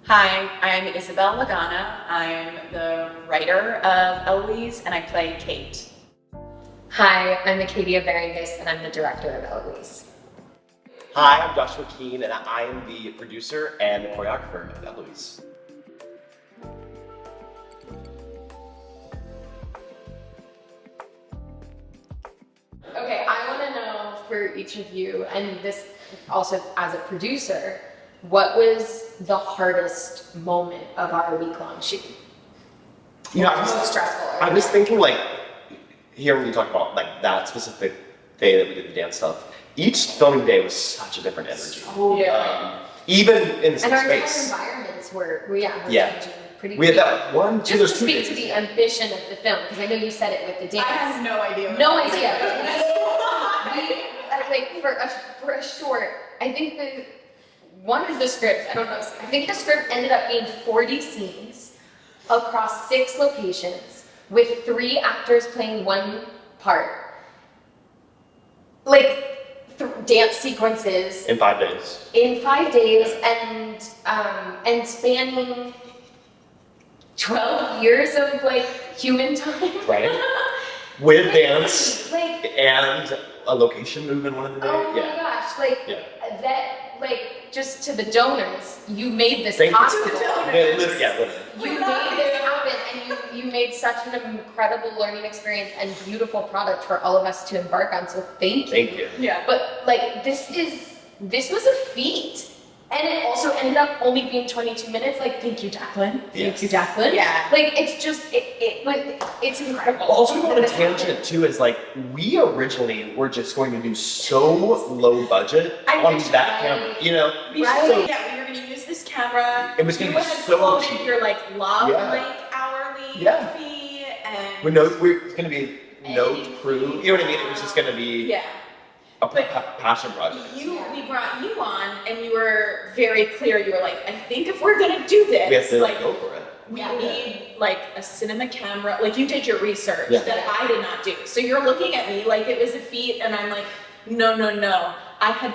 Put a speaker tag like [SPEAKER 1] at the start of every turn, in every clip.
[SPEAKER 1] Hi, I'm Isabel Lagana. I'm the writer of Eloise and I play Kate.
[SPEAKER 2] Hi, I'm Acadia Barrengos and I'm the director of Eloise.
[SPEAKER 3] Hi, I'm Joshua Keene and I'm the producer and the choreographer of Eloise.
[SPEAKER 2] Okay, I want to know for each of you, and this also as a producer, what was the hardest moment of our week-long shoot?
[SPEAKER 3] You know,
[SPEAKER 2] Most stressful.
[SPEAKER 3] I was thinking like, here when you talk about like that specific day that we did the dance stuff, each filming day was such a different energy. Even in the same
[SPEAKER 2] and our
[SPEAKER 3] space.
[SPEAKER 2] entire environments were changing pretty
[SPEAKER 3] We had that one, two,
[SPEAKER 2] Just to
[SPEAKER 3] there's two
[SPEAKER 2] speak to
[SPEAKER 3] days.
[SPEAKER 2] the ambition of the film, because I know you said it with the dance.
[SPEAKER 1] I have no idea.
[SPEAKER 2] No idea. For a short, I think one of the scripts, I don't know, I think the script ended up being 40 scenes across 6 locations with 3 actors playing one part. Like dance sequences
[SPEAKER 3] In 5 days.
[SPEAKER 2] in 5 days, and spanning 12 years of like human time.
[SPEAKER 3] Right? With dance
[SPEAKER 2] Like,
[SPEAKER 3] and a location move in one of the days.
[SPEAKER 2] oh my gosh, like that, like just to the donors, you made this
[SPEAKER 3] Thank you.
[SPEAKER 2] possible.
[SPEAKER 3] Literally.
[SPEAKER 2] You made this happen, and you made such an incredible learning experience and beautiful product for all of us to embark on. So thank you.
[SPEAKER 3] Thank you.
[SPEAKER 1] Yeah.
[SPEAKER 2] But like this was a feat, and it also ended up only being 22 minutes. Like thank you, Jacqueline. Thank you, Jacqueline.
[SPEAKER 1] Yeah.
[SPEAKER 2] Like it's just it's incredible.
[SPEAKER 3] Also, on a tangent too is like we originally were just going to do so low budget on that camera, you know.
[SPEAKER 1] We
[SPEAKER 2] Right.
[SPEAKER 1] we were going to use this camera.
[SPEAKER 3] It was going to be
[SPEAKER 1] had
[SPEAKER 3] so
[SPEAKER 1] quoted
[SPEAKER 3] cheap.
[SPEAKER 1] your like love
[SPEAKER 3] Yeah.
[SPEAKER 1] hourly
[SPEAKER 3] Yeah.
[SPEAKER 1] fee and
[SPEAKER 3] It's going to be no crew. You know what I mean? It was just going to be a passion project.
[SPEAKER 1] We brought you on and you were very clear. You were like, I think if we're going to do this,
[SPEAKER 3] We have to
[SPEAKER 1] like
[SPEAKER 3] go for it.
[SPEAKER 1] we need like a cinema camera. Like you did your research
[SPEAKER 3] Yeah.
[SPEAKER 1] that I did not do. So you're looking at me like it was a feat, and I'm like, no. I had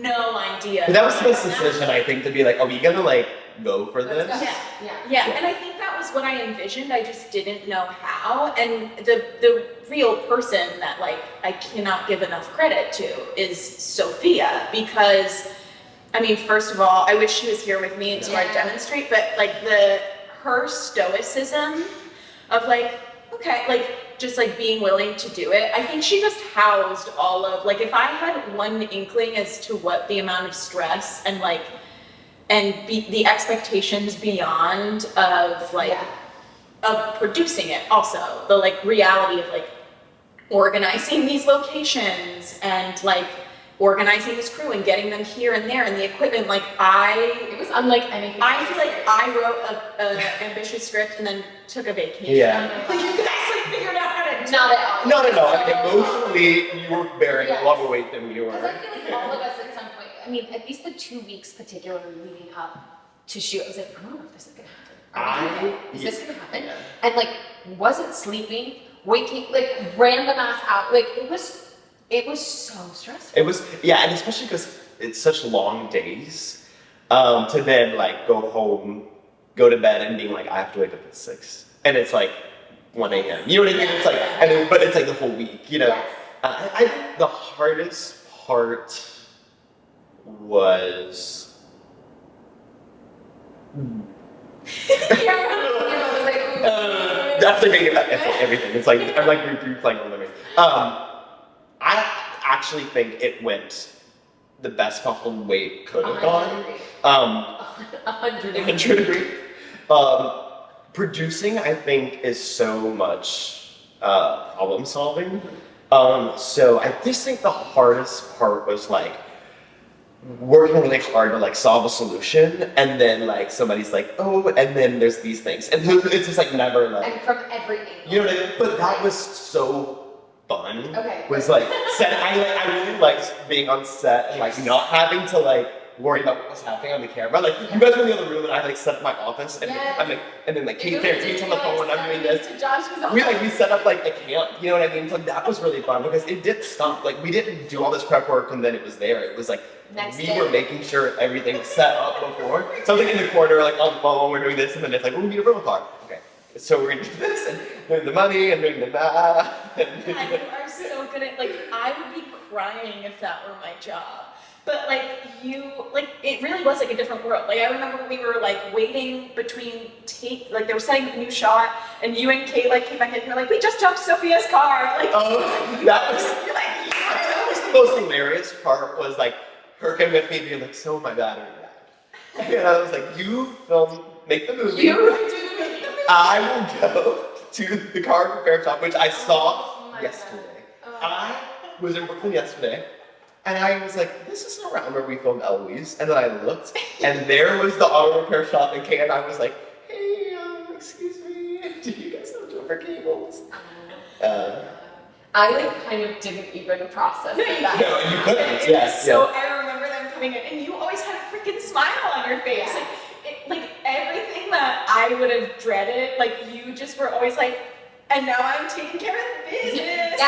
[SPEAKER 1] no idea.
[SPEAKER 3] But that was the best decision, I think, to be like, are we going to like go for this?
[SPEAKER 1] Yeah, and I think that was what I envisioned. I just didn't know how. And the real person that like I cannot give enough credit to is Sophia, because I mean, first of all, I wish she was here with me to like demonstrate, but like her stoicism of like, okay, like just like being willing to do it. I think she just housed all of like, if I had one inkling as to what the amount of stress and like the expectations beyond of like of producing it, also the like reality of like organizing these locations and like organizing this crew and getting them here and there and the equipment, like it was unlike anything. I feel like I wrote an ambitious script and then took a vacation.
[SPEAKER 3] Yeah.
[SPEAKER 1] Like you guys like figured out how to do
[SPEAKER 2] Not at all.
[SPEAKER 3] No. I mean, emotionally, you were bearing a lot more weight than we were.
[SPEAKER 2] Because I feel like all of us at some point, I mean, at least the 2 weeks particularly leading up to shoot, I was like, I don't know if this is gonna happen. Is this gonna happen?
[SPEAKER 3] Yeah.
[SPEAKER 2] And like, wasn't sleeping, waking, like random ass out. Like it was so stressful.
[SPEAKER 3] It was, and especially because it's such long days, to then like go home, go to bed and being like, I have to wake up at 6. And it's like 1 a.m. You know what I mean? It's like, and then, but it's like the whole week, you know?
[SPEAKER 2] Yes.
[SPEAKER 3] I think the hardest part was... After thinking about everything, it's like, I'm like replaying all the memories. I actually think it went the best possible way it could have gone. 100 producing, I think, is so much problem solving. So I just think the hardest part was like working really hard to like solve a solution, and then like somebody's like, oh, and then there's these things, and it's just like never like.
[SPEAKER 2] And from every angle.
[SPEAKER 3] You know what I mean? But that was so fun.
[SPEAKER 2] Okay.
[SPEAKER 3] Was like set. I really liked being on set and like not having to like worry about what was happening on the camera. Like you guys were in the other room and I like set up my office and I'm like, and then like Kate's there, Kate's on the phone, and I'm doing this. We set up like a camp. You know what I mean? So that was really fun because it didn't stop. Like we didn't do all this prep work and then it was there. It was like
[SPEAKER 2] Next
[SPEAKER 3] we
[SPEAKER 2] day.
[SPEAKER 3] were making sure everything was set up before. Something in the corner, like on the phone, we're doing this, and then it's like, oh, we need a rental car. Okay, so we're gonna do this, and doing the money, and doing the math.
[SPEAKER 1] God, you are so good at, like, I would be crying if that were my job. But like it really was like a different world. Like I remember we were like waiting between like they were setting up a new shot, and you and Kay like came back in and were like, we just jumped Sophia's car. Like,
[SPEAKER 3] Oh, that was,
[SPEAKER 1] you're like,
[SPEAKER 3] that was the most hilarious part, was like her coming with me being like, so my battery died. And I was like, you film, make the movie.
[SPEAKER 1] you really do the movie.
[SPEAKER 3] I will go to the car repair shop, which I saw
[SPEAKER 2] Oh my
[SPEAKER 3] yesterday.
[SPEAKER 2] God.
[SPEAKER 3] I was in Brooklyn yesterday, and I was like, this isn't around where we filmed Eloise. And then I looked, and there was the auto repair shop, and Kay and I was like, hey, excuse me, do you guys have Jumper cables?
[SPEAKER 2] I like kind of didn't even process that.
[SPEAKER 3] No, you couldn't.
[SPEAKER 1] It
[SPEAKER 3] Yes.
[SPEAKER 1] was so I remember them coming in, and you always had a freaking smile on your face.
[SPEAKER 2] Yeah.
[SPEAKER 1] Like everything that I would have dreaded, like you just were always like, and now I'm taking care of the business.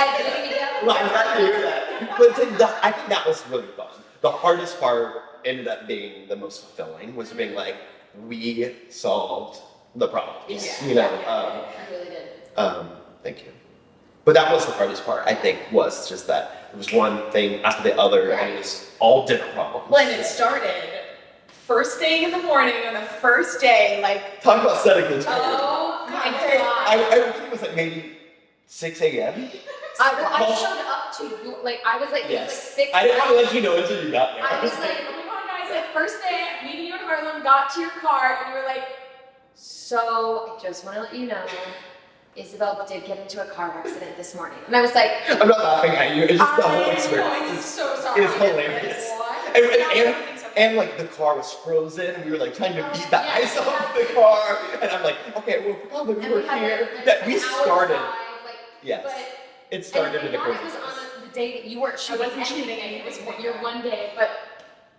[SPEAKER 3] Well, I'm glad to hear that. But I think that was really fun. The hardest part ended up being the most fulfilling, was being like, we solved the problems.
[SPEAKER 1] Yeah.
[SPEAKER 3] You know.
[SPEAKER 2] I really did.
[SPEAKER 3] Thank you. But that was the hardest part, I think, was just that it was one thing after the other, and it was all different problems.
[SPEAKER 1] When it started, first thing in the morning on the first day, like,
[SPEAKER 3] Talk about setting the tone.
[SPEAKER 2] Oh my
[SPEAKER 1] God.
[SPEAKER 2] God.
[SPEAKER 3] I think it was like maybe 6 a.m.
[SPEAKER 2] I showed up to you, like, I was like,
[SPEAKER 3] Yes.
[SPEAKER 2] it was like 6.
[SPEAKER 3] I didn't want to let you know until you got there.
[SPEAKER 2] I was like, oh my God, guys, like, first day, meeting you in Harlem, got to your car, and you were like, so, I just want to let you know, Isabel did get into a car accident this morning. And I was like,
[SPEAKER 3] I'm not laughing at you, it's just the whole
[SPEAKER 2] I'm
[SPEAKER 3] experience.
[SPEAKER 2] so sorry.
[SPEAKER 3] It's hilarious.
[SPEAKER 2] What?
[SPEAKER 3] And like the car was frozen, and we were like trying to beat the ice off the car, and I'm like, okay, well, probably we
[SPEAKER 2] And
[SPEAKER 3] were
[SPEAKER 2] we had
[SPEAKER 3] here.
[SPEAKER 2] like,
[SPEAKER 3] That we
[SPEAKER 2] an hour
[SPEAKER 3] started.
[SPEAKER 2] drive, like,
[SPEAKER 3] Yes.
[SPEAKER 2] but
[SPEAKER 3] It started in
[SPEAKER 2] and
[SPEAKER 3] a
[SPEAKER 2] not
[SPEAKER 3] crazy
[SPEAKER 2] it was
[SPEAKER 3] place.
[SPEAKER 2] on the day that you weren't shooting
[SPEAKER 1] wasn't shooting
[SPEAKER 2] anything. It was
[SPEAKER 1] anything.
[SPEAKER 2] your one day, but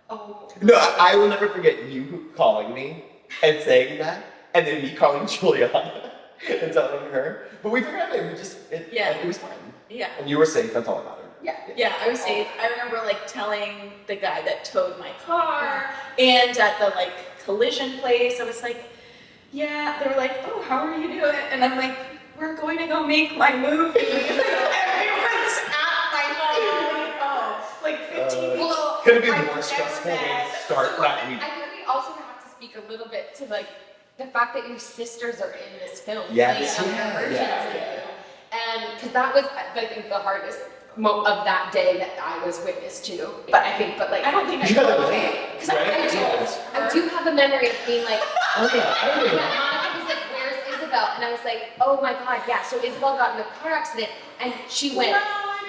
[SPEAKER 2] oh.
[SPEAKER 3] No, I will never forget you calling me and saying that, and then me calling Juliana and telling her. But we figured out it was fine.
[SPEAKER 1] yeah.
[SPEAKER 3] And you were safe, that's all that mattered.
[SPEAKER 1] Yeah, I was safe. I remember like telling the guy that towed my car, and at the like collision place, I was like, yeah, they were like, oh, how are you doing? And I'm like, we're going to go make my movie. Everyone's at my family home. Like 15 people.
[SPEAKER 3] Could have been
[SPEAKER 1] I've
[SPEAKER 3] more
[SPEAKER 1] never
[SPEAKER 3] stressful way
[SPEAKER 1] met.
[SPEAKER 3] to start that week.
[SPEAKER 2] I think we also have to speak a little bit to like the fact that your sisters are in this film.
[SPEAKER 3] Yes.
[SPEAKER 2] playing younger versions
[SPEAKER 3] Yeah.
[SPEAKER 2] of you. And because that was, I think, the hardest of that day that I was witness to. But I
[SPEAKER 1] don't think I
[SPEAKER 3] You gotta
[SPEAKER 1] know.
[SPEAKER 3] wait,
[SPEAKER 2] Because
[SPEAKER 3] right?
[SPEAKER 2] I do have a memory of being like,
[SPEAKER 3] Oh yeah, I remember
[SPEAKER 2] yeah,
[SPEAKER 3] that.
[SPEAKER 2] Monica was like, where's Isabel? And I was like, oh my God, yeah. So Isabel got in a car accident and she went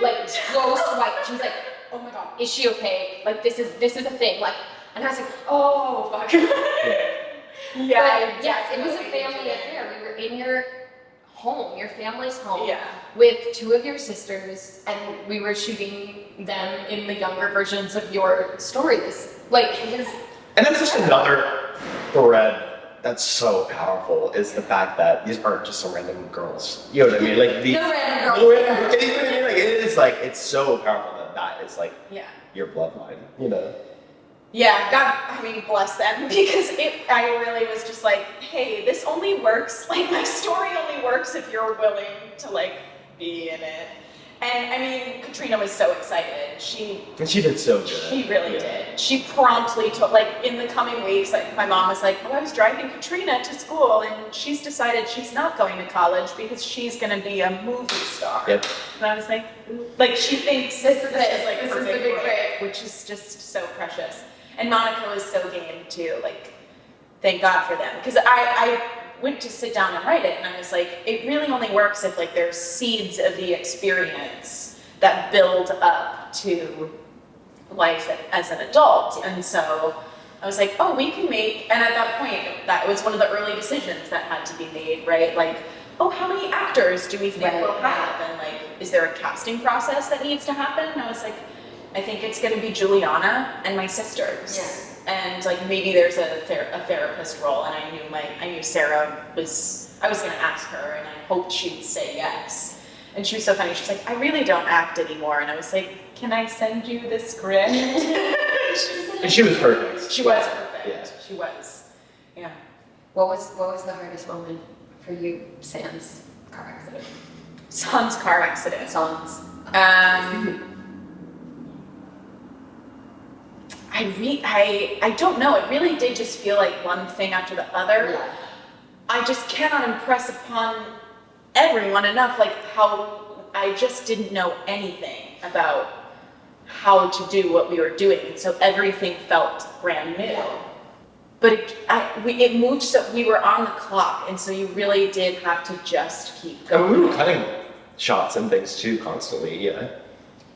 [SPEAKER 2] like ghost white. She was like, oh my God, is she okay? Like this is a thing. Like, and I was like, oh fuck.
[SPEAKER 1] Yeah.
[SPEAKER 2] But yes, it was a family affair. We were in your home, your family's home,
[SPEAKER 1] Yeah.
[SPEAKER 2] with two of your sisters, and we were shooting them in the younger versions of your story. This, like, it was.
[SPEAKER 3] And that's just another thread that's so powerful, is the fact that these aren't just some random girls. You know what I mean? Like the
[SPEAKER 2] No random girls.
[SPEAKER 3] no random girls. You know what I mean? Like it is like, it's so powerful that is like
[SPEAKER 1] Yeah.
[SPEAKER 3] your bloodline, you know?
[SPEAKER 1] Yeah, God, I mean, bless them, because I really was just like, hey, this only works, like, my story only works if you're willing to, like, be in it. And, I mean, Katrina was so excited.
[SPEAKER 3] And she did so good.
[SPEAKER 1] She really did. She promptly told, like, in the coming weeks, like, my mom was like, oh, I was driving Katrina to school, and she's decided she's not going to college because she's going to be a movie star.
[SPEAKER 3] Yep.
[SPEAKER 1] And I was like, she thinks
[SPEAKER 2] This is
[SPEAKER 1] like,
[SPEAKER 2] this
[SPEAKER 1] her
[SPEAKER 2] is the big break.
[SPEAKER 1] which is just so precious. And Monica was so game too, like, thank God for them. Because I went to sit down and write it, and I was like, it really only works if, like, there's seeds of the experience that build up to life as an adult. And so I was like, oh, we can make, and at that point, that was one of the early decisions that had to be made, right? Like, oh, how many actors do we think
[SPEAKER 2] Right.
[SPEAKER 1] we'll have? And, like, is there a casting process that needs to happen? And I was like, I think it's going to be Juliana and my sisters.
[SPEAKER 2] Yeah.
[SPEAKER 1] And like maybe there's a therapist role, and I knew Sarah was. I was going to ask her, and I hoped she'd say yes. And she was so funny. She's like, I really don't act anymore. And I was like, can I send you the script?
[SPEAKER 3] And she was perfect.
[SPEAKER 1] She was perfect.
[SPEAKER 3] Yeah.
[SPEAKER 1] She was. Yeah.
[SPEAKER 2] What was the hardest moment for you, Sans car accident?
[SPEAKER 1] Son's car accident.
[SPEAKER 2] Sans.
[SPEAKER 1] I don't know. It really did just feel like one thing after the other.
[SPEAKER 2] Yeah.
[SPEAKER 1] I just cannot impress upon everyone enough, like how I just didn't know anything about how to do what we were doing, and so everything felt brand new.
[SPEAKER 2] Yeah.
[SPEAKER 1] But it moved, so we were on the clock, and so you really did have to just keep
[SPEAKER 3] And
[SPEAKER 1] going.
[SPEAKER 3] we were cutting shots and things too constantly, yeah.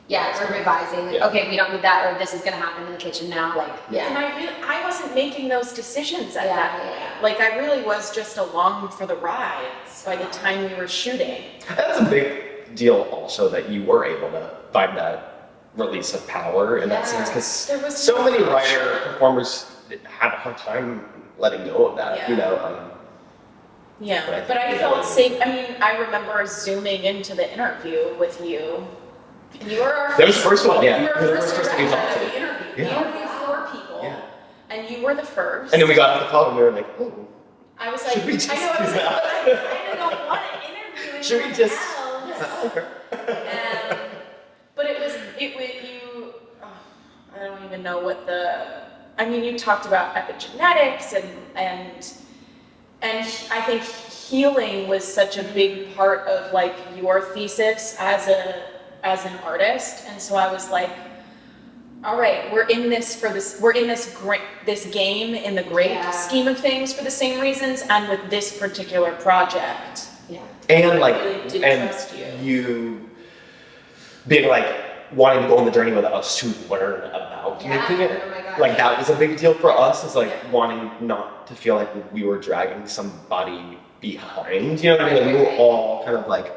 [SPEAKER 2] Yeah, we're revising. Like,
[SPEAKER 3] Yeah.
[SPEAKER 2] okay, we don't need that, or this is gonna happen in the kitchen now. Like,
[SPEAKER 1] And I wasn't making those decisions at that point.
[SPEAKER 2] Yeah.
[SPEAKER 1] Like I really was just along for the ride by the time we were shooting.
[SPEAKER 3] That's a big deal also that you were able to find that release of power in that
[SPEAKER 2] Yeah.
[SPEAKER 3] sense, because
[SPEAKER 1] There was
[SPEAKER 3] so
[SPEAKER 1] no
[SPEAKER 3] many
[SPEAKER 1] pressure.
[SPEAKER 3] writer performers have a hard time letting go of that, you
[SPEAKER 1] Yeah.
[SPEAKER 3] know.
[SPEAKER 1] Yeah,
[SPEAKER 3] But I
[SPEAKER 1] but I
[SPEAKER 3] think
[SPEAKER 1] felt
[SPEAKER 3] that-
[SPEAKER 1] safe. I mean, I remember zooming into the interview with you. And you were our
[SPEAKER 3] That was the first one, yeah.
[SPEAKER 1] You were
[SPEAKER 3] You were
[SPEAKER 1] our
[SPEAKER 3] the
[SPEAKER 1] first
[SPEAKER 3] first person we
[SPEAKER 1] director
[SPEAKER 3] talked
[SPEAKER 1] that
[SPEAKER 3] to.
[SPEAKER 1] we interviewed. We
[SPEAKER 3] Yeah.
[SPEAKER 1] interviewed 4 people.
[SPEAKER 3] Yeah.
[SPEAKER 1] And you were the first.
[SPEAKER 3] And then we got off the call and we were like, oh,
[SPEAKER 1] I was like,
[SPEAKER 3] should we just
[SPEAKER 1] I know, I
[SPEAKER 3] do
[SPEAKER 1] was like,
[SPEAKER 3] that?
[SPEAKER 1] but I kind of don't want to interview
[SPEAKER 3] should we
[SPEAKER 1] anyone
[SPEAKER 3] just?
[SPEAKER 1] else.
[SPEAKER 3] Okay.
[SPEAKER 1] But it was you, I don't even know what I mean, you talked about epigenetics and I think healing was such a big part of like your thesis as an artist. And so I was like, all right, we're in this this game in the great
[SPEAKER 2] Yeah.
[SPEAKER 1] scheme of things for the same reasons, and with this particular project.
[SPEAKER 2] Yeah.
[SPEAKER 3] And like,
[SPEAKER 1] I really did
[SPEAKER 3] and
[SPEAKER 1] trust you.
[SPEAKER 3] you being like wanting to go on the journey with us to learn about
[SPEAKER 2] Yeah,
[SPEAKER 3] making it.
[SPEAKER 2] oh my God.
[SPEAKER 3] Like that was a big deal for us. Is like
[SPEAKER 2] Yeah.
[SPEAKER 3] wanting not to feel like we were dragging somebody behind. You know what I mean? Like, we were
[SPEAKER 2] Right.
[SPEAKER 3] all kind of like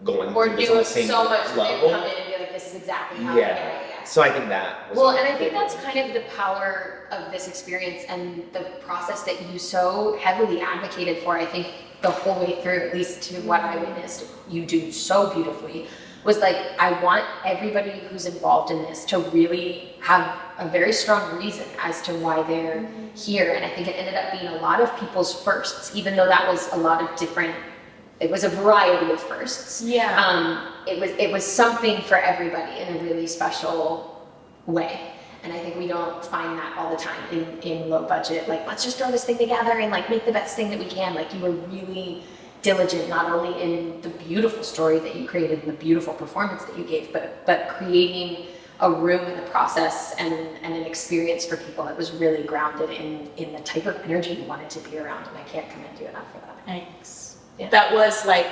[SPEAKER 3] going
[SPEAKER 2] Or
[SPEAKER 3] through this
[SPEAKER 2] do
[SPEAKER 3] on the
[SPEAKER 2] it
[SPEAKER 3] same
[SPEAKER 2] so much that they
[SPEAKER 3] level.
[SPEAKER 2] come in and be like, this is exactly how
[SPEAKER 3] Yeah.
[SPEAKER 2] I get it.
[SPEAKER 3] So I think that was
[SPEAKER 2] Well,
[SPEAKER 3] a
[SPEAKER 2] and I think
[SPEAKER 3] big
[SPEAKER 2] that's
[SPEAKER 3] one.
[SPEAKER 2] kind of the power of this experience and the process that you so heavily advocated for, I think, the whole way through, at least to what I witnessed you do so beautifully, was like, I want everybody who's involved in this to really have a very strong reason as to why they're here. And I think it ended up being a lot of people's firsts, even though that was a lot of different, it was a variety of firsts.
[SPEAKER 1] Yeah.
[SPEAKER 2] It was something for everybody in a really special way. And I think we don't find that all the time in low budget, like, let's just throw this thing together and like make the best thing that we can. Like, you were really diligent, not only in the beautiful story that you created and the beautiful performance that you gave, but creating a room in the process and an experience for people that was really grounded in the type of energy you wanted to be around. And I can't commend you enough for that.
[SPEAKER 1] Thanks.
[SPEAKER 2] Yeah.
[SPEAKER 1] That was like,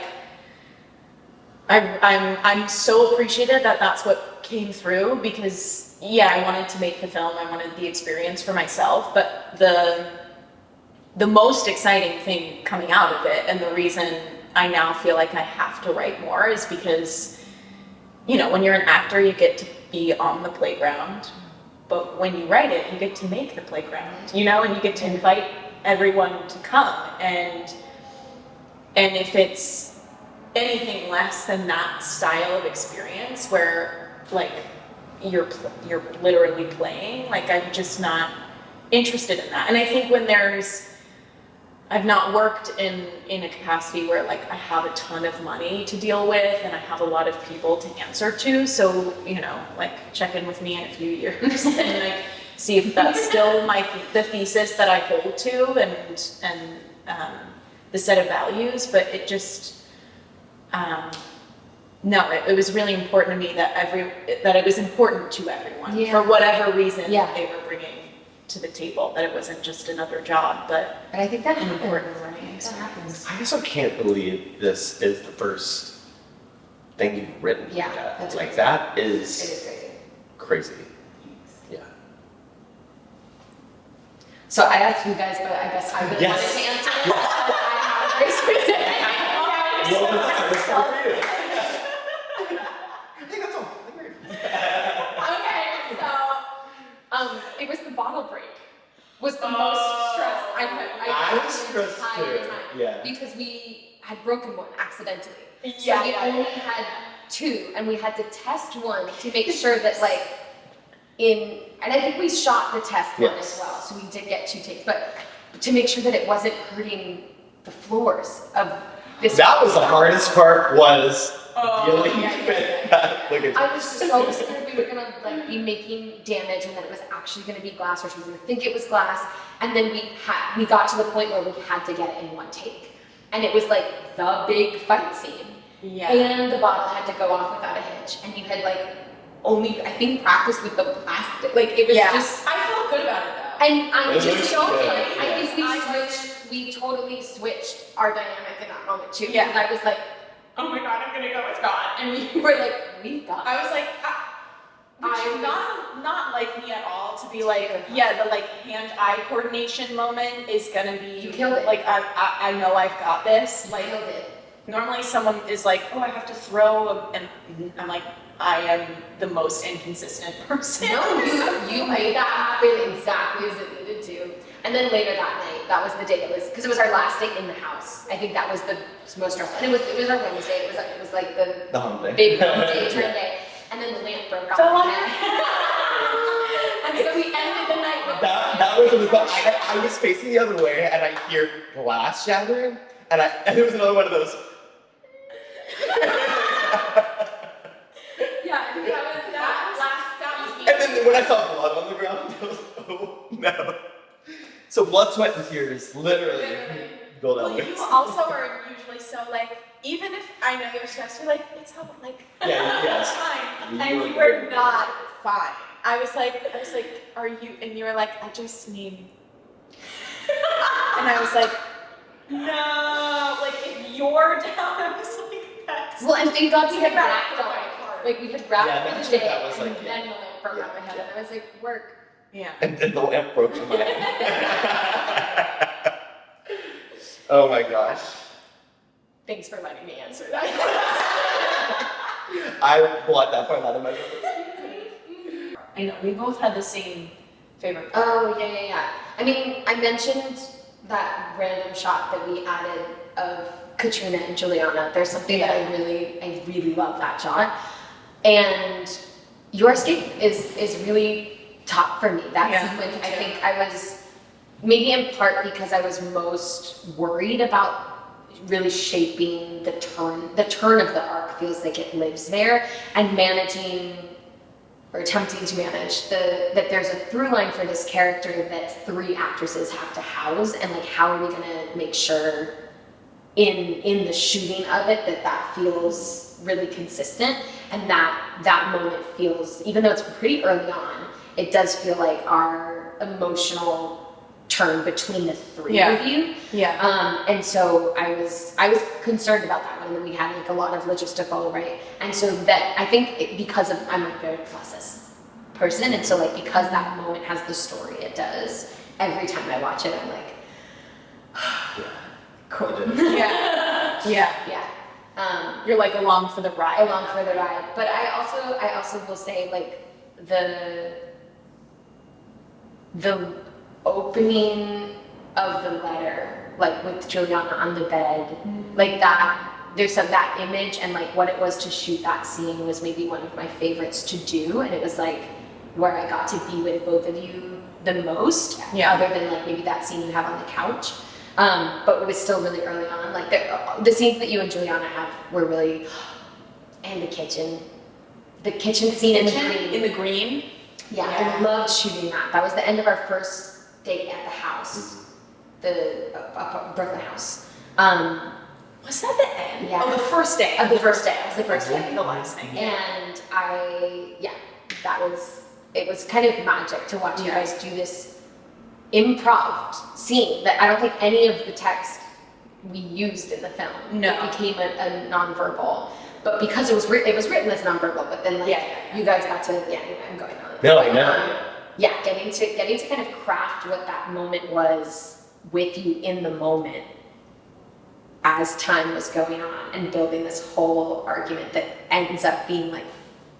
[SPEAKER 1] I'm so appreciative that that's what came through, because yeah, I wanted to make the film, I wanted the experience for myself, but the most exciting thing coming out of it, and the reason I now feel like I have to write more, is because, you know, when you're an actor, you get to be on the playground, but when you write it, you get to make the playground, you know, and you get to invite everyone to come, and if it's anything less than that style of experience where like you're literally playing, like I'm just not interested in that. And I think when I've not worked in a capacity where like I have a ton of money to deal with and I have a lot of people to answer to, so you know, like check in with me in a few years and like see if that's still the thesis that I hold to and the set of values. But it just no, it was really important to me that it was important to everyone,
[SPEAKER 2] Yeah.
[SPEAKER 1] for whatever reason
[SPEAKER 2] Yeah.
[SPEAKER 1] they were bringing to the table, that it wasn't just another job, but
[SPEAKER 2] But I think that
[SPEAKER 1] an
[SPEAKER 2] happens.
[SPEAKER 1] important learning
[SPEAKER 2] That
[SPEAKER 1] experience.
[SPEAKER 2] happens.
[SPEAKER 3] I also can't believe this is the first thing you've written.
[SPEAKER 2] Yeah,
[SPEAKER 3] like that.
[SPEAKER 2] that's
[SPEAKER 3] Like
[SPEAKER 2] crazy.
[SPEAKER 3] that
[SPEAKER 2] It
[SPEAKER 3] is
[SPEAKER 2] is crazy.
[SPEAKER 3] crazy. Yeah.
[SPEAKER 2] So I asked you guys, but I guess I really
[SPEAKER 3] Yes.
[SPEAKER 2] wanted to answer it. But I have a very specific.
[SPEAKER 3] Well, that's the hardest part for you. I think that's all.
[SPEAKER 2] Okay, so it was the bottle break. Was the most stress I
[SPEAKER 3] I
[SPEAKER 2] had
[SPEAKER 3] was
[SPEAKER 2] the
[SPEAKER 3] stressed
[SPEAKER 2] entire
[SPEAKER 3] too,
[SPEAKER 2] time.
[SPEAKER 3] yeah.
[SPEAKER 2] Because we had broken one accidentally. So
[SPEAKER 1] Yeah,
[SPEAKER 2] we
[SPEAKER 1] yeah,
[SPEAKER 2] only
[SPEAKER 1] yeah.
[SPEAKER 2] had 2, and we had to test one to make sure that like and I think we shot the test one
[SPEAKER 3] Yes.
[SPEAKER 2] as well, so we did get 2 takes, but to make sure that it wasn't hurting the floors of this.
[SPEAKER 3] That was the hardest part, was
[SPEAKER 1] Oh,
[SPEAKER 3] dealing
[SPEAKER 1] yeah.
[SPEAKER 3] with that. Look at
[SPEAKER 2] I was so scared we were gonna like be making damage and that it was actually gonna be glass, or she was gonna think it was glass. And then we got to the point where we had to get it in 1 take. And it was like the big fight scene.
[SPEAKER 1] Yeah.
[SPEAKER 2] And the bottle had to go off without a hitch. And you had like only, I think, practiced with the plastic. Like it was just.
[SPEAKER 1] I felt good about it though.
[SPEAKER 2] And I'm
[SPEAKER 3] It
[SPEAKER 2] just
[SPEAKER 3] looks
[SPEAKER 2] so
[SPEAKER 3] good.
[SPEAKER 2] like, I think
[SPEAKER 1] I
[SPEAKER 2] we totally switched our dynamic in that moment too.
[SPEAKER 1] Yeah.
[SPEAKER 2] Because I was like, oh my God, I'm gonna go with God. And we were like, we've got
[SPEAKER 1] I was like,
[SPEAKER 2] I
[SPEAKER 1] not like me at all to be like, yeah, the like hand-eye coordination moment is gonna be.
[SPEAKER 2] You killed it.
[SPEAKER 1] Like I know I've got this. Like
[SPEAKER 2] killed it.
[SPEAKER 1] normally someone is like, oh, I have to throw, and I'm like, I am the most inconsistent person.
[SPEAKER 2] No, you made that happen exactly as it needed to. And then later that night, that was the day. It was because it was our last day in the house. I think that was the most stressful. And it was our Wednesday. It was like the
[SPEAKER 3] the hump day.
[SPEAKER 2] big day, turn day. And then the lamp broke off.
[SPEAKER 1] So
[SPEAKER 2] my
[SPEAKER 1] like-
[SPEAKER 2] head. And so we ended the night with
[SPEAKER 3] That was the thought. I was facing the other way, and I hear glass shattering, and it was another one of those.
[SPEAKER 2] Yeah, I think that was me.
[SPEAKER 3] And then when I saw blood on the ground, I was like, oh no. So blood, sweat, and tears, literally. Gold
[SPEAKER 1] Well, you
[SPEAKER 3] Eloise.
[SPEAKER 1] also are usually so like, even if I know you're stressed, you're like, it's all like,
[SPEAKER 3] Yeah,
[SPEAKER 1] it's
[SPEAKER 3] yes.
[SPEAKER 1] fine.
[SPEAKER 3] You
[SPEAKER 1] And
[SPEAKER 3] were
[SPEAKER 1] you were
[SPEAKER 3] good.
[SPEAKER 1] not fine. I was like, are you? And you were like, I just need. And I was like, no, like if you're down, I was like, that's.
[SPEAKER 2] Well, and thank God we had
[SPEAKER 1] It's like
[SPEAKER 2] wrapped
[SPEAKER 1] that
[SPEAKER 2] on
[SPEAKER 1] right part.
[SPEAKER 2] Like we had wrapped
[SPEAKER 3] Yeah,
[SPEAKER 2] for
[SPEAKER 3] that's
[SPEAKER 2] the
[SPEAKER 3] what
[SPEAKER 2] day,
[SPEAKER 3] that was
[SPEAKER 2] and
[SPEAKER 3] like,
[SPEAKER 2] then the lamp broke on my head, and I was like, work.
[SPEAKER 1] Yeah.
[SPEAKER 3] And then the lamp broke in my head. Oh my gosh.
[SPEAKER 2] Thanks for letting me answer that.
[SPEAKER 3] I blocked that part out of my memory.
[SPEAKER 1] I know we both had the same favorite.
[SPEAKER 2] Oh, yeah. I mean, I mentioned that random shot that we added of Katrina and Juliana. There's something that I really love that shot. And your escape is really top for me. That
[SPEAKER 1] Yeah,
[SPEAKER 2] sequence,
[SPEAKER 1] me
[SPEAKER 2] I
[SPEAKER 1] too.
[SPEAKER 2] think I was, maybe in part because I was most worried about really shaping the turn of the arc. Feels like it lives there, and managing or attempting to manage that there's a through line for this character that 3 actresses have to house, and like how are we gonna make sure in the shooting of it that feels really consistent, and that moment feels, even though it's pretty early on, it does feel like our emotional turn between the 3
[SPEAKER 1] Yeah.
[SPEAKER 2] of you.
[SPEAKER 1] Yeah.
[SPEAKER 2] And so I was concerned about that one, and then we had like a lot of logistical, right? And so that I think because of, I'm a very process person, and so like because that moment has the story it does, every time I watch it, I'm like, cool.
[SPEAKER 1] Yeah. Yeah.
[SPEAKER 2] Yeah.
[SPEAKER 1] You're like along for the ride.
[SPEAKER 2] Along for the ride. But I also will say like the opening of the letter, like with Juliana on the bed, like that, that image and like what it was to shoot that scene was maybe one of my favorites to do, and it was like where I got to be with both of you the most, other than like maybe that scene you have on the couch. But it was still really early on. Like the scenes that you and Juliana have were really, and the kitchen scene
[SPEAKER 1] In the green.
[SPEAKER 2] Yeah,
[SPEAKER 1] Yeah.
[SPEAKER 2] I loved shooting that. That was the end of our first date at the house, the Brooklyn house.
[SPEAKER 1] Was that the end?
[SPEAKER 2] Yeah.
[SPEAKER 1] Oh, the first day.
[SPEAKER 2] Of the first day. It was the first
[SPEAKER 1] The
[SPEAKER 2] day.
[SPEAKER 1] last thing.
[SPEAKER 2] And it was kind of magic to watch you
[SPEAKER 1] Yeah.
[SPEAKER 2] guys do this improv scene that I don't think any of the text we used in the film.
[SPEAKER 1] No.
[SPEAKER 2] It became a nonverbal. But because it was written as nonverbal, but then like you guys got to anyway, I'm going on.
[SPEAKER 3] No, I know.
[SPEAKER 2] Yeah, getting to kind of craft what that moment was with you in the moment as time was going on, and building this whole argument that ends up being like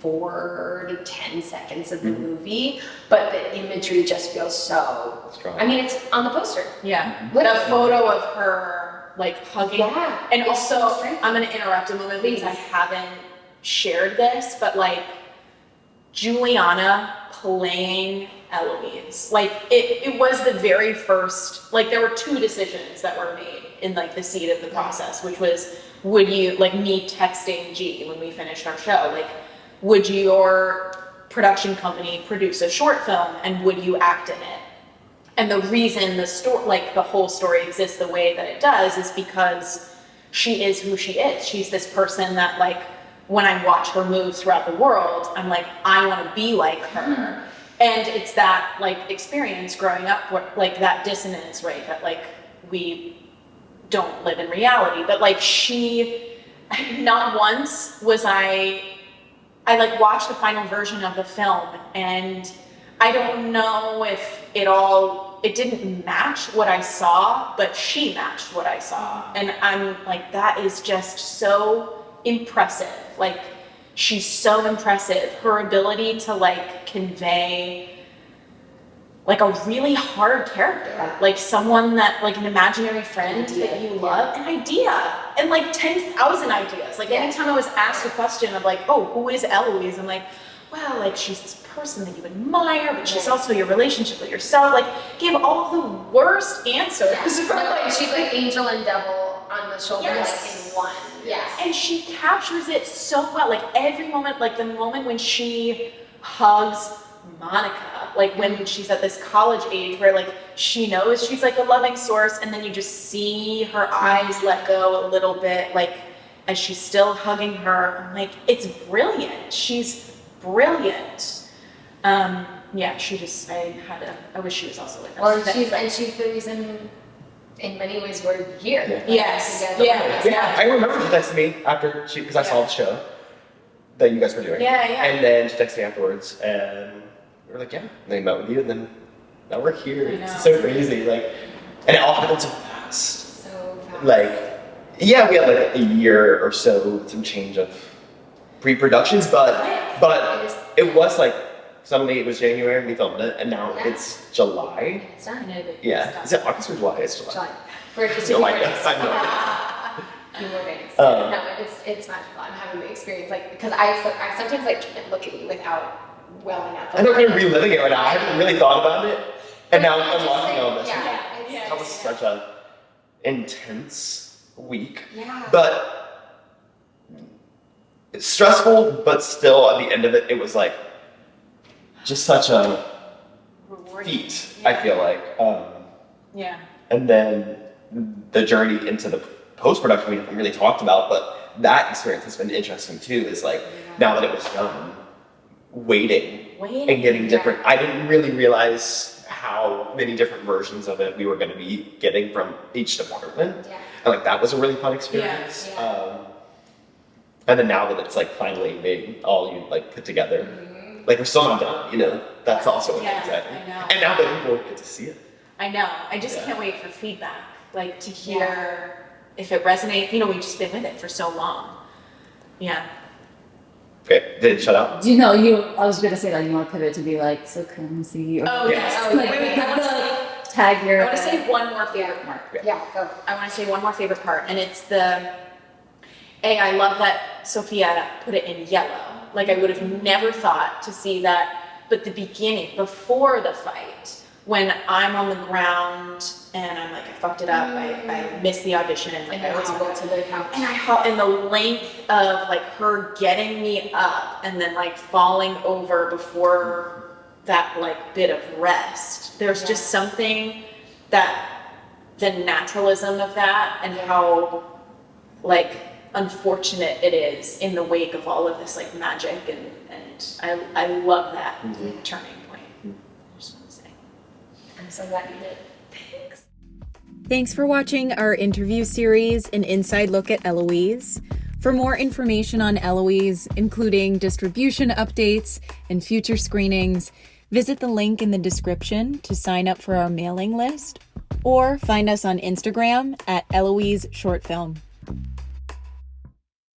[SPEAKER 2] 4 to 10 seconds of the movie, but the imagery just feels so
[SPEAKER 3] Strong.
[SPEAKER 2] I mean, it's on the poster.
[SPEAKER 1] Yeah.
[SPEAKER 2] Literally.
[SPEAKER 1] The photo of her like hugging.
[SPEAKER 2] Yeah.
[SPEAKER 1] And
[SPEAKER 2] it's
[SPEAKER 1] also,
[SPEAKER 2] so striking.
[SPEAKER 1] I'm gonna interrupt a moment because I
[SPEAKER 2] Please.
[SPEAKER 1] haven't shared this, but like Juliana playing Eloise. Like it was the very first, like there were two decisions that were made in like the seed of the process, which was, would you, like me texting G when we finished our show, like, would your production company produce a short film and would you act in it? And the reason the story, like the whole story exists the way that it does is because she is who she is. She's this person that, like, when I watch her move throughout the world, I'm like, I want to be like her. And it's that like experience growing up, where, like that dissonance, right? That like we don't live in reality, but like not once was I like watched the final version of the film and I don't know if it didn't match what I saw, but she matched what I saw. And I'm like, that is just so impressive. Like, she's so impressive. Her ability to like convey like a really hard character, like someone that, like an imaginary friend that you love, an idea, and like 10,000 ideas. Like anytime I was asked a question of like, oh, who is Eloise? I'm like, well, like she's this person that you admire, but she's also your relationship with yourself. Like, give all the worst answers.
[SPEAKER 2] Like, she's like angel and devil on the shoulder, like in one.
[SPEAKER 1] Yes. And she captures it so well. Like every moment, like the moment when she hugs Monica, like when she's at this college age where like she knows she's like a loving source, and then you just see her eyes let go a little bit, like as she's still hugging her. I'm like, it's brilliant. She's brilliant. Yeah, she just, I wish she was also with us.
[SPEAKER 2] Well, she's the reason in many ways we're here.
[SPEAKER 1] Yes.
[SPEAKER 3] Yeah. I remember she texted me after because I saw the show that you guys were doing.
[SPEAKER 1] Yeah.
[SPEAKER 3] And then she texted me afterwards, and we were like, yeah. And they met with you, and then now we're here. It's so crazy, like, and it all happened so fast.
[SPEAKER 2] So fast.
[SPEAKER 3] Like, yeah, we had like a year or so, some change of pre-productions, but it was like suddenly it was January and we filmed it, and now it's July.
[SPEAKER 2] It's done.
[SPEAKER 3] Yeah. Is it August or July? It's July.
[SPEAKER 2] For just
[SPEAKER 3] No
[SPEAKER 2] a few
[SPEAKER 3] idea.
[SPEAKER 2] days.
[SPEAKER 3] I
[SPEAKER 2] Few more days.
[SPEAKER 3] Um,
[SPEAKER 2] No, it's magical. I'm having the experience, like, because I sometimes like can't look at you without welling up.
[SPEAKER 3] I know, kind of reliving it right now. I haven't really thought about it, and now I'm watching all this.
[SPEAKER 2] Yeah,
[SPEAKER 3] That was such a intense week.
[SPEAKER 2] Yeah.
[SPEAKER 3] But it's stressful, but still at the end of it, it was like just such a
[SPEAKER 1] Rewarding.
[SPEAKER 3] feat, I feel like.
[SPEAKER 1] Yeah.
[SPEAKER 3] And then the journey into the post-production we haven't really talked about, but that experience has been interesting too, is like, now that it was done, waiting and getting different. I didn't really realize how many different versions of it we were going to be getting from each department.
[SPEAKER 2] Yeah.
[SPEAKER 3] And like, that was a really fun experience. And then now that it's like finally made, all you like put together, like we're still not done, you know, that's also exciting.
[SPEAKER 1] I know.
[SPEAKER 3] And now that people get to see it.
[SPEAKER 1] I know. I just can't wait for feedback, like to hear if it resonates. You know, we've just been with it for so long. Yeah.
[SPEAKER 3] Okay, did it shut up?
[SPEAKER 4] Do you know I was gonna say that you want to pivot to be like, so come see. Or
[SPEAKER 1] Oh yes.
[SPEAKER 4] like,
[SPEAKER 1] Wait,
[SPEAKER 4] tag your.
[SPEAKER 1] I want to say one more favorite part.
[SPEAKER 2] Yeah, go.
[SPEAKER 1] I want to say one more favorite part, and it's I love that Sophia put it in yellow. Like, I would have never thought to see that, but the beginning, before the fight, when I'm on the ground and I'm like, I fucked it up, I missed the audition, and like I was
[SPEAKER 2] go to the couch.
[SPEAKER 1] and the length of like her getting me up and then like falling over before that like bit of rest. There's just something that the naturalism of that and how like unfortunate it is in the wake of all of this like magic, and I love that turning point. I just want to say.
[SPEAKER 2] I'm so glad you did.
[SPEAKER 1] Thanks.
[SPEAKER 5] Thanks for watching our interview series, An Inside Look at Eloise. For more information on Eloise, including distribution updates and future screenings, visit the link in the description to sign up for our mailing list, or find us on Instagram at Eloise Short Film.